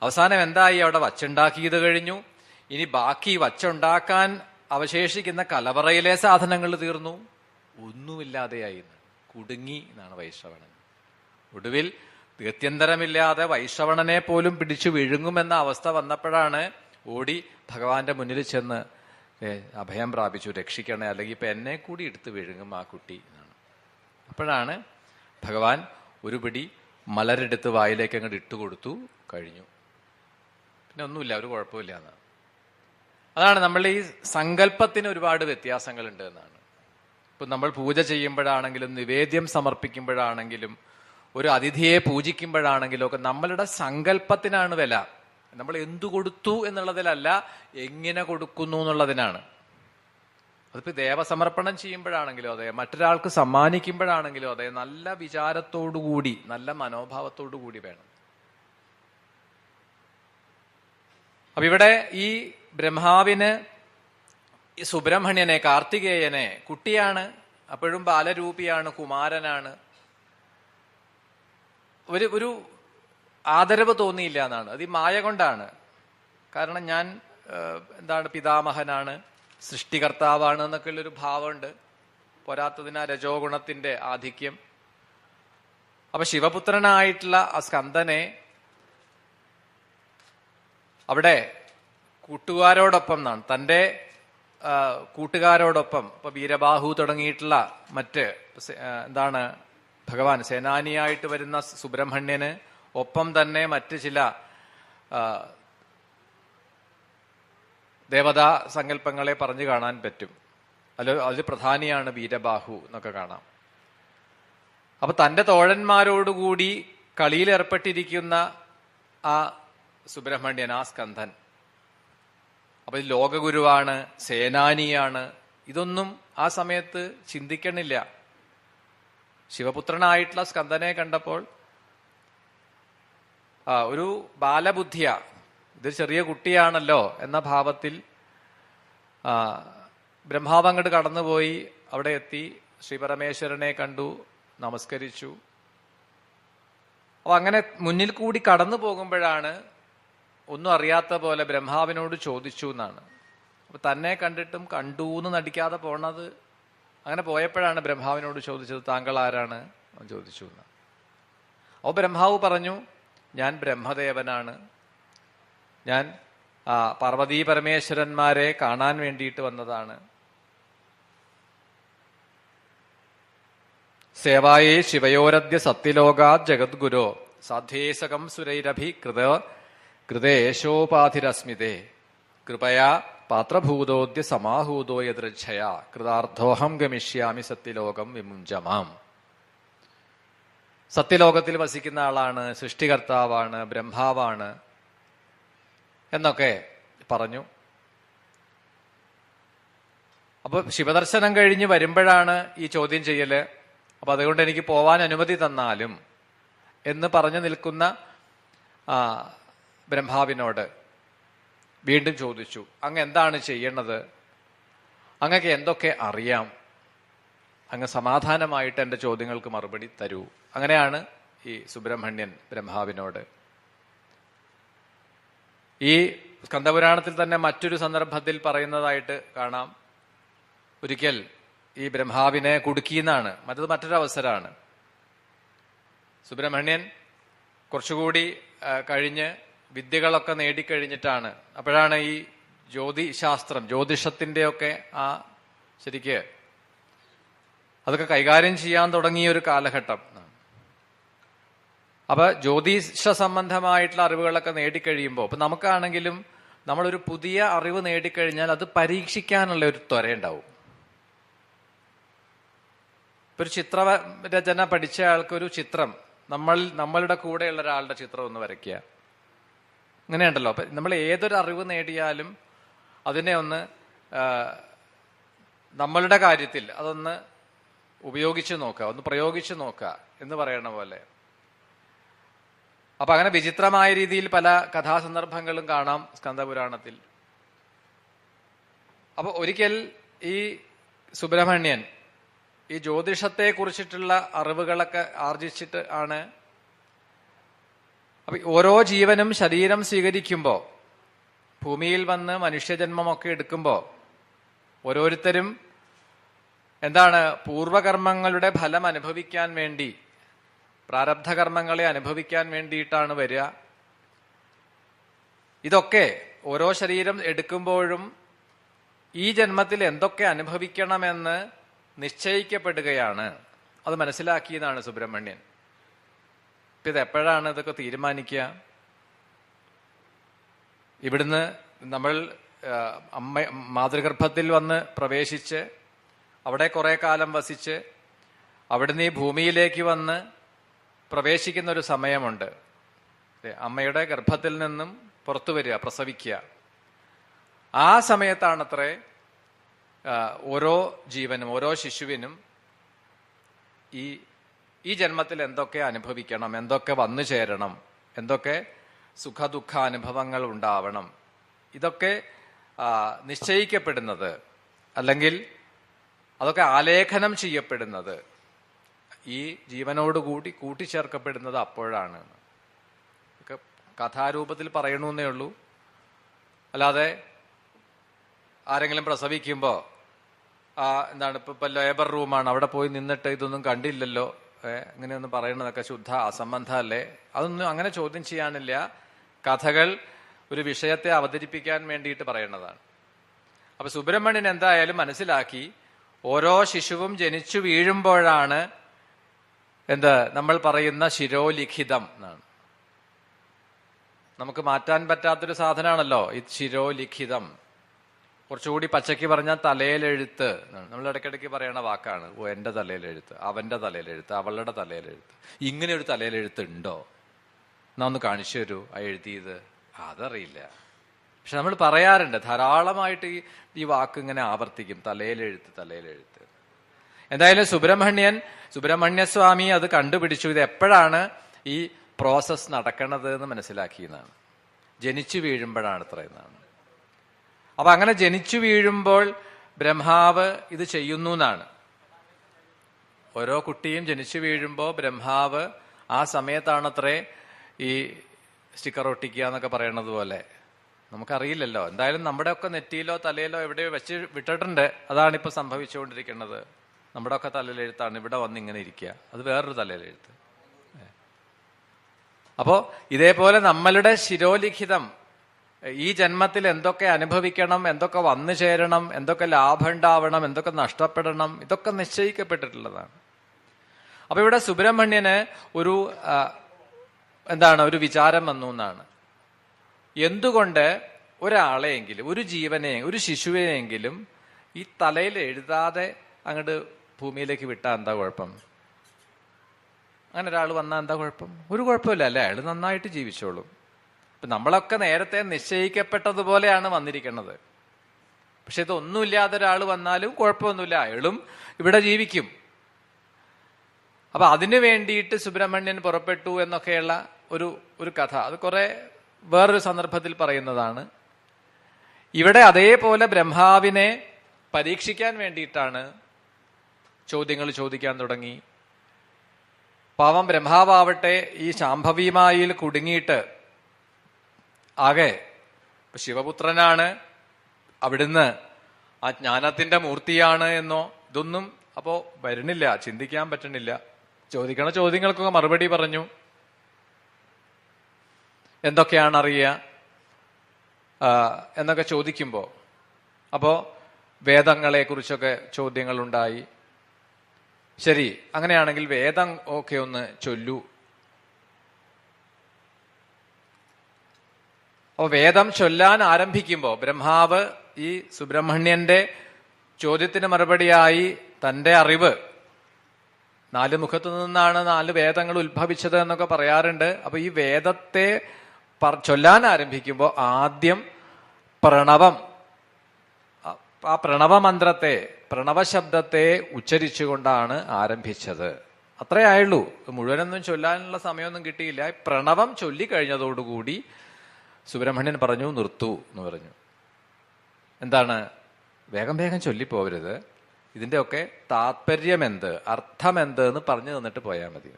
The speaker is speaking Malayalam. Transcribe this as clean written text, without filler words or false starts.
അവസാനം എന്തായി? അവിടെ വച്ചുണ്ടാക്കിയത് കഴിഞ്ഞു. ഇനി ബാക്കി വച്ചുണ്ടാക്കാൻ അവശേഷിക്കുന്ന കലവറയിലെ സാധനങ്ങൾ തീർന്നു. ഒന്നുമില്ലാതെയായി, കുടുങ്ങി എന്നാണ് വൈശ്രവണൻ. ഒടുവിൽ ഗത്യന്തരമില്ലാതെ വൈശ്രവണനെ പോലും പിടിച്ചു വിഴുങ്ങുമെന്ന അവസ്ഥ വന്നപ്പോഴാണ് ഓടി ഭഗവാന്റെ മുന്നിൽ ചെന്ന് അഭയം പ്രാപിച്ചു, രക്ഷിക്കണേ, അല്ലെങ്കിൽ ഇപ്പൊ എന്നെ കൂടി എടുത്ത് വിഴുങ്ങും ആ കുട്ടി എന്നാണ്. അപ്പോഴാണ് ഭഗവാൻ ഒരു പിടി മലരെടുത്ത് വായിലേക്ക് അങ്ങോട്ട് ഇട്ടുകൊടുത്തു. കഴിഞ്ഞു. പിന്നെ ഒന്നുമില്ല, ഒരു കുഴപ്പമില്ല എന്നാണ്. അതാണ് നമ്മൾ ഈ സങ്കല്പത്തിന് ഒരുപാട് വ്യത്യാസങ്ങളുണ്ട് എന്നാണ്. ഇപ്പൊ നമ്മൾ പൂജ ചെയ്യുമ്പോഴാണെങ്കിലും നിവേദ്യം സമർപ്പിക്കുമ്പോഴാണെങ്കിലും ഒരു അതിഥിയെ പൂജിക്കുമ്പോഴാണെങ്കിലും ഒക്കെ നമ്മളുടെ സങ്കല്പത്തിനാണ് വില. നമ്മൾ എന്തു കൊടുത്തു എന്നുള്ളതിലല്ല, എങ്ങനെ കൊടുക്കുന്നു എന്നുള്ളതിനാണ്. അതിപ്പോ ദേവസമർപ്പണം ചെയ്യുമ്പോഴാണെങ്കിലും അതെ, മറ്റൊരാൾക്ക് സമ്മാനിക്കുമ്പോഴാണെങ്കിലും അതെ, നല്ല വിചാരത്തോടുകൂടി നല്ല മനോഭാവത്തോടു കൂടി വേണം. അപ്പൊ ഇവിടെ ഈ ബ്രഹ്മാവിന് ഈ സുബ്രഹ്മണ്യനെ, കാർത്തികേയനെ, കുട്ടിയാണ്, അപ്പോഴും ബാലരൂപിയാണ്, കുമാരനാണ്, ഒരു ആദരവ് തോന്നിയില്ല എന്നാണ്. അത് ഈ മായ കൊണ്ടാണ്. കാരണം ഞാൻ പിതാമഹനാണ്, സൃഷ്ടികർത്താവാണ് എന്നൊക്കെ ഉള്ളൊരു ഭാവമുണ്ട്. പോരാത്തതിന് രജോ ഗുണത്തിന്റെ ആധിക്യം. അപ്പൊ ശിവപുത്രനായിട്ടുള്ള ആ സ്കന്ദനെ അവിടെ കൂട്ടുകാരോടൊപ്പം എന്നാണ്, തന്റെ കൂട്ടുകാരോടൊപ്പം ഇപ്പൊ വീരബാഹു തുടങ്ങിയിട്ടുള്ള മറ്റ് ഭഗവാൻ സേനാനിയായിട്ട് വരുന്ന സുബ്രഹ്മണ്യന് ഒപ്പം തന്നെ മറ്റ് ചില ദേവതാ സങ്കല്പങ്ങളെ പറഞ്ഞു കാണാൻ പറ്റും. അതിൽ പ്രധാനിയാണ് വീരബാഹു എന്നൊക്കെ കാണാം. അപ്പൊ തന്റെ തോഴന്മാരോടുകൂടി കളിയിലേർപ്പെട്ടിരിക്കുന്ന ആ സുബ്രഹ്മണ്യൻ, ആ സ്കന്ധൻ, അപ്പൊ ഇത് ലോകഗുരുവാണ്, സേനാനിയാണ്, ഇതൊന്നും ആ സമയത്ത് ചിന്തിക്കണില്ല. ശിവപുത്രനായിട്ടുള്ള സ്കന്ദനെ കണ്ടപ്പോൾ ഒരു ബാലബുദ്ധിയ, ഇത് ചെറിയ കുട്ടിയാണല്ലോ എന്ന ഭാവത്തിൽ ബ്രഹ്മാവ് അങ്ങോട്ട് കടന്നുപോയി. അവിടെ എത്തി ശ്രീപരമേശ്വരനെ കണ്ടു, നമസ്കരിച്ചു. അപ്പൊ അങ്ങനെ മുന്നിൽ കൂടി കടന്നു പോകുമ്പോഴാണ് ഒന്നും അറിയാത്ത പോലെ ബ്രഹ്മാവിനോട് ചോദിച്ചു എന്നാണ്. അപ്പൊ തന്നെ കണ്ടിട്ടും കണ്ടൂന്ന് നടിക്കാതെ പോണത്. അങ്ങനെ പോയപ്പോഴാണ് ബ്രഹ്മാവിനോട് ചോദിച്ചത്, താങ്കൾ ആരാണ് ചോദിച്ചു എന്ന്. അപ്പൊ ബ്രഹ്മാവ് പറഞ്ഞു, ഞാൻ ബ്രഹ്മദേവനാണ്, ഞാൻ പാർവതീ പരമേശ്വരന്മാരെ കാണാൻ വേണ്ടിയിട്ട് വന്നതാണ്. സേവായേ ശിവയോരദ്യ സത്യലോകാ ജഗദ്ഗുരോ സാധ്യേസകം സുരൈരഭി കൃതേശോപാധിരസ്മിതേ കൃപയാ പാത്രഭൂതോദ്യ സമാഹൂതോ യദൃച്ഛയാ കൃതാർത്ഥോഹം ഗമിഷ്യാമി സത്യലോകം വിമുഞ്ചമാം. സത്യലോകത്തിൽ വസിക്കുന്ന ആളാണ്, സൃഷ്ടികർത്താവാണ്, ബ്രഹ്മാവാണ് എന്നൊക്കെ പറഞ്ഞു. അപ്പൊ ശിവദർശനം കഴിഞ്ഞ് വരുമ്പോഴാണ് ഈ ചോദ്യം ചെയ്യല്. അപ്പൊ അതുകൊണ്ട് എനിക്ക് പോവാൻ അനുമതി തന്നാലും എന്ന് പറഞ്ഞു നിൽക്കുന്ന ബ്രഹ്മാവിനോട് വീണ്ടും ചോദിച്ചു, അങ്ങ് എന്താണ് ചെയ്യണത്? അങ്ങക്ക് എന്തൊക്കെ അറിയാം? അങ്ങ് സമാധാനമായിട്ട് എൻ്റെ ചോദ്യങ്ങൾക്ക് മറുപടി തരൂ. അങ്ങനെയാണ് ഈ സുബ്രഹ്മണ്യൻ ബ്രഹ്മാവിനോട്. ഈ സ്കന്ദപുരാണത്തിൽ തന്നെ മറ്റൊരു സന്ദർഭത്തിൽ പറയുന്നതായിട്ട് കാണാം. ഒരിക്കൽ ഈ ബ്രഹ്മാവിനെ കുടുക്കിയെന്നാണ്, മറ്റൊരു അവസരമാണ്. സുബ്രഹ്മണ്യൻ കുറച്ചുകൂടി കഴിഞ്ഞ് വിദ്യകളൊക്കെ നേടിക്കഴിഞ്ഞിട്ടാണ്, അപ്പോഴാണ് ഈ ജ്യോതിഷത്തിന്റെയൊക്കെ ശരിക്ക് അതൊക്കെ കൈകാര്യം ചെയ്യാൻ തുടങ്ങിയ ഒരു കാലഘട്ടം. അപ്പൊ ജ്യോതിഷ സംബന്ധമായിട്ടുള്ള അറിവുകളൊക്കെ നേടിക്കഴിയുമ്പോൾ, ഇപ്പൊ നമുക്കാണെങ്കിലും നമ്മളൊരു പുതിയ അറിവ് നേടിക്കഴിഞ്ഞാൽ അത് പരീക്ഷിക്കാനുള്ള ഒരു ത്വരയുണ്ടാവും. ഇപ്പൊ ഒരു ചിത്രരചന പഠിച്ച ആൾക്കൊരു ചിത്രം, നമ്മളുടെ കൂടെയുള്ള ഒരാളുടെ ചിത്രം ഒന്ന് വരയ്ക്കുക, അങ്ങനെയുണ്ടല്ലോ. അപ്പൊ നമ്മൾ ഏതൊരു അറിവ് നേടിയാലും അതിനെ ഒന്ന് നമ്മളുടെ കാര്യത്തിൽ അതൊന്ന് ഉപയോഗിച്ച് നോക്കുക, ഒന്ന് പ്രയോഗിച്ചു നോക്കുക എന്ന് പറയണ പോലെ. അപ്പൊ അങ്ങനെ വിചിത്രമായ രീതിയിൽ പല കഥാസന്ദർഭങ്ങളും കാണാം സ്കന്ദപുരാണത്തിൽ. അപ്പൊ ഒരിക്കൽ ഈ സുബ്രഹ്മണ്യൻ ഈ ജ്യോതിഷത്തെ കുറിച്ചിട്ടുള്ള അറിവുകളൊക്കെ ആർജിച്ചിട്ട് ആണ് അപ്പൊ ഓരോ ജീവനും ശരീരം സ്വീകരിക്കുമ്പോ, ഭൂമിയിൽ വന്ന് മനുഷ്യജന്മമൊക്കെ എടുക്കുമ്പോ ഓരോരുത്തരും എന്താണ് പൂർവകർമ്മങ്ങളുടെ ഫലം അനുഭവിക്കാൻ വേണ്ടി, പ്രാരബ്ധകർമ്മങ്ങളെ അനുഭവിക്കാൻ വേണ്ടിയിട്ടാണ് വരിക. ഇതൊക്കെ ഓരോ ശരീരം എടുക്കുമ്പോഴും ഈ ജന്മത്തിൽ എന്തൊക്കെ അനുഭവിക്കണമെന്ന് നിശ്ചയിക്കപ്പെടുകയാണ്. അത് മനസ്സിലാക്കിയതാണ് സുബ്രഹ്മണ്യൻ. ഇപ്പൊ ഇത് എപ്പോഴാണ് ഇതൊക്കെ തീരുമാനിക്കുക? ഇവിടുന്ന് നമ്മൾ മാതൃഗർഭത്തിൽ വന്ന് പ്രവേശിച്ച് അവിടെ കുറെ കാലം വസിച്ച് അവിടുന്ന് ഈ ഭൂമിയിലേക്ക് വന്ന് പ്രവേശിക്കുന്ന ഒരു സമയമുണ്ട്. അമ്മയുടെ ഗർഭത്തിൽ നിന്നും പുറത്തു വരിക, പ്രസവിക്കുക. ആ സമയത്താണത്രേ ഓരോ ജീവനും ഓരോ ശിശുവിനും ഈ ജന്മത്തിൽ എന്തൊക്കെ അനുഭവിക്കണം, എന്തൊക്കെ വന്നു ചേരണം, എന്തൊക്കെ സുഖദുഃഖ അനുഭവങ്ങൾ ഉണ്ടാവണം, ഇതൊക്കെ നിശ്ചയിക്കപ്പെടുന്നത്, അല്ലെങ്കിൽ അതൊക്കെ ആലേഖനം ചെയ്യപ്പെടുന്നത്, ഈ ജീവനോടുകൂടി കൂട്ടിച്ചേർക്കപ്പെടുന്നത് അപ്പോഴാണ്. കഥാരൂപത്തിൽ പറയണമെന്നേ ഉള്ളൂ. അല്ലാതെ ആരെങ്കിലും പ്രസവിക്കുമ്പോ എന്താണ് ഇപ്പൊ ലേബർ റൂമാണ്, അവിടെ പോയി നിന്നിട്ട് ഇതൊന്നും കണ്ടില്ലല്ലോ, ഇങ്ങനെയൊന്നും പറയണതൊക്കെ ശുദ്ധ അസംബന്ധമല്ലേ? അതൊന്നും അങ്ങനെ ചോദ്യം ചെയ്യാനില്ല. കഥകൾ ഒരു വിഷയത്തെ അവതരിപ്പിക്കാൻ വേണ്ടിയിട്ട് പറയേണ്ടതാണ്. അപ്പൊ സുബ്രഹ്മണ്യൻ എന്തായാലും മനസ്സിലാക്കി, ഓരോ ശിശുവും ജനിച്ചു വീഴുമ്പോഴാണ് നമ്മൾ പറയുന്ന ശിരോലിഖിതം എന്നാണ്. നമുക്ക് മാറ്റാൻ പറ്റാത്തൊരു സാധനമാണല്ലോ ഈ ശിരോലിഖിതം. കുറച്ചുകൂടി പച്ചയ്ക്ക് പറഞ്ഞാൽ തലയിലെഴുത്ത്. നമ്മൾ ഇടയ്ക്കിടയ്ക്ക് പറയണ വാക്കാണ്. ഓ, എന്റെ തലയിലെഴുത്ത്, അവന്റെ തലയിലെഴുത്ത്, അവളുടെ തലയിലെഴുത്ത്. ഇങ്ങനെ ഒരു തലയിലെഴുത്ത് ഉണ്ടോ? എന്നാ ഒന്ന് കാണിച്ചു തരൂ ആ എഴുതിയത്. അതറിയില്ല. പക്ഷെ നമ്മൾ പറയാറുണ്ട് ധാരാളമായിട്ട് ഈ വാക്ക് ഇങ്ങനെ ആവർത്തിക്കും, തലയിലെഴുത്ത്, തലയിലെഴുത്ത്. എന്തായാലും സുബ്രഹ്മണ്യസ്വാമി അത് കണ്ടുപിടിച്ചു. ഇത് എപ്പോഴാണ് ഈ പ്രോസസ് നടക്കണത് എന്ന് മനസ്സിലാക്കിയെന്നാണ്. ജനിച്ചു വീഴുമ്പോഴാണ് ഇത്രയെന്നാണ്. അപ്പൊ അങ്ങനെ ജനിച്ചു വീഴുമ്പോൾ ബ്രഹ്മാവ് ഇത് ചെയ്യുന്നു എന്നാണ്. ഓരോ കുട്ടിയും ജനിച്ചു വീഴുമ്പോൾ ബ്രഹ്മാവ് ആ സമയത്താണത്രേ ഈ സ്റ്റിക്കർ ഒട്ടിക്കുക എന്നൊക്കെ പറയണത് പോലെ. നമുക്കറിയില്ലല്ലോ. എന്തായാലും നമ്മുടെ ഒക്കെ നെറ്റിയിലോ തലയിലോ എവിടെയോ വെച്ച് വിട്ടിട്ടുണ്ട്. അതാണിപ്പോ സംഭവിച്ചുകൊണ്ടിരിക്കുന്നത്. നമ്മുടെ ഒക്കെ തലയിലെഴുത്താണ് ഇവിടെ വന്ന് ഇങ്ങനെ ഇരിക്കുക. അത് വേറൊരു തലയിലെഴുത്ത്. അപ്പോ ഇതേപോലെ നമ്മളുടെ ശിരോലിഖിതം, ഈ ജന്മത്തിൽ എന്തൊക്കെ അനുഭവിക്കണം, എന്തൊക്കെ വന്നു ചേരണം, എന്തൊക്കെ ലാഭം ഉണ്ടാവണം, എന്തൊക്കെ നഷ്ടപ്പെടണം, ഇതൊക്കെ നിശ്ചയിക്കപ്പെട്ടിട്ടുള്ളതാണ്. അപ്പൊ ഇവിടെ സുബ്രഹ്മണ്യന് ഒരു വിചാരം വന്നു എന്നാണ്. എന്തുകൊണ്ട് ഒരാളെയെങ്കിലും, ഒരു ജീവനെ, ഒരു ശിശുവിനെയെങ്കിലും ഈ തലയിൽ എഴുതാതെ അങ്ങോട്ട് ഭൂമിയിലേക്ക് വിട്ടാൽ എന്താ കുഴപ്പം? അങ്ങനെ ഒരാൾ വന്നാൽ എന്താ കുഴപ്പം? ഒരു കുഴപ്പമില്ല അല്ലേ? അയാൾ നന്നായിട്ട് ജീവിച്ചോളും. ഇപ്പൊ നമ്മളൊക്കെ നേരത്തെ നിശ്ചയിക്കപ്പെട്ടതുപോലെയാണ് വന്നിരിക്കുന്നത്. പക്ഷെ ഇതൊന്നുമില്ലാതെ ഒരാൾ വന്നാലും കുഴപ്പമൊന്നുമില്ല, അയാളും ഇവിടെ ജീവിക്കും. അപ്പൊ അതിനു വേണ്ടിയിട്ട് സുബ്രഹ്മണ്യൻ പുറപ്പെട്ടു എന്നൊക്കെയുള്ള ഒരു കഥ, അത് കുറെ വേറൊരു സന്ദർഭത്തിൽ പറയുന്നതാണ്. ഇവിടെ അതേപോലെ ബ്രഹ്മാവിനെ പരീക്ഷിക്കാൻ വേണ്ടിയിട്ടാണ് ചോദ്യങ്ങൾ ചോദിക്കാൻ തുടങ്ങി. പാവം ബ്രഹ്മാവട്ടെ ഈ ശാംഭവിമായിൽ കുടുങ്ങിയിട്ട് ആകെ ശിവപുത്രനാണ്, അവിടുന്ന് ആ ജ്ഞാനത്തിന്റെ മൂർത്തിയാണ് എന്നോ ഇതൊന്നും അപ്പോ വരുന്നില്ല, ചിന്തിക്കാൻ പറ്റണില്ല. ചോദിക്കണ ചോദ്യങ്ങൾക്കൊക്കെ മറുപടി പറഞ്ഞു. എന്തൊക്കെയാണ് അറിയുക എന്നൊക്കെ ചോദിക്കുമ്പോ അപ്പോ വേദങ്ങളെ കുറിച്ചൊക്കെ ചോദ്യങ്ങളുണ്ടായി. ശരി, അങ്ങനെയാണെങ്കിൽ വേദം ഒക്കെ ഒന്ന് ചൊല്ലൂ. അപ്പൊ വേദം ചൊല്ലാൻ ആരംഭിക്കുമ്പോ ബ്രഹ്മാവ് ഈ സുബ്രഹ്മണ്യന്റെ ചോദ്യത്തിന് മറുപടിയായി തന്റെ അറിവ്, 4 മുഖത്തു നിന്നാണ് 4 വേദങ്ങൾ ഉത്ഭവിച്ചത് എന്നൊക്കെ പറയാറുണ്ട്. അപ്പൊ ഈ വേദത്തെ ചൊല്ലാൻ ആരംഭിക്കുമ്പോൾ ആദ്യം പ്രണവം, ആ പ്രണവമന്ത്രത്തെ, പ്രണവശബ്ദത്തെ ഉച്ചരിച്ചുകൊണ്ടാണ് ആരംഭിച്ചത്. അത്രേ ആയുള്ളൂ. മുഴുവനൊന്നും ചൊല്ലാനുള്ള സമയമൊന്നും കിട്ടിയില്ല. പ്രണവം ചൊല്ലിക്കഴിഞ്ഞതോടുകൂടി സുബ്രഹ്മണ്യൻ പറഞ്ഞു നിർത്തൂ എന്ന് പറഞ്ഞു. എന്താണ്? വേഗം വേഗം ചൊല്ലിപ്പോവരുത്, ഇതിന്റെ ഒക്കെ താത്പര്യം എന്ത്, അർത്ഥം എന്ത് എന്ന് പറഞ്ഞു തന്നിട്ട് പോയാൽ മതി.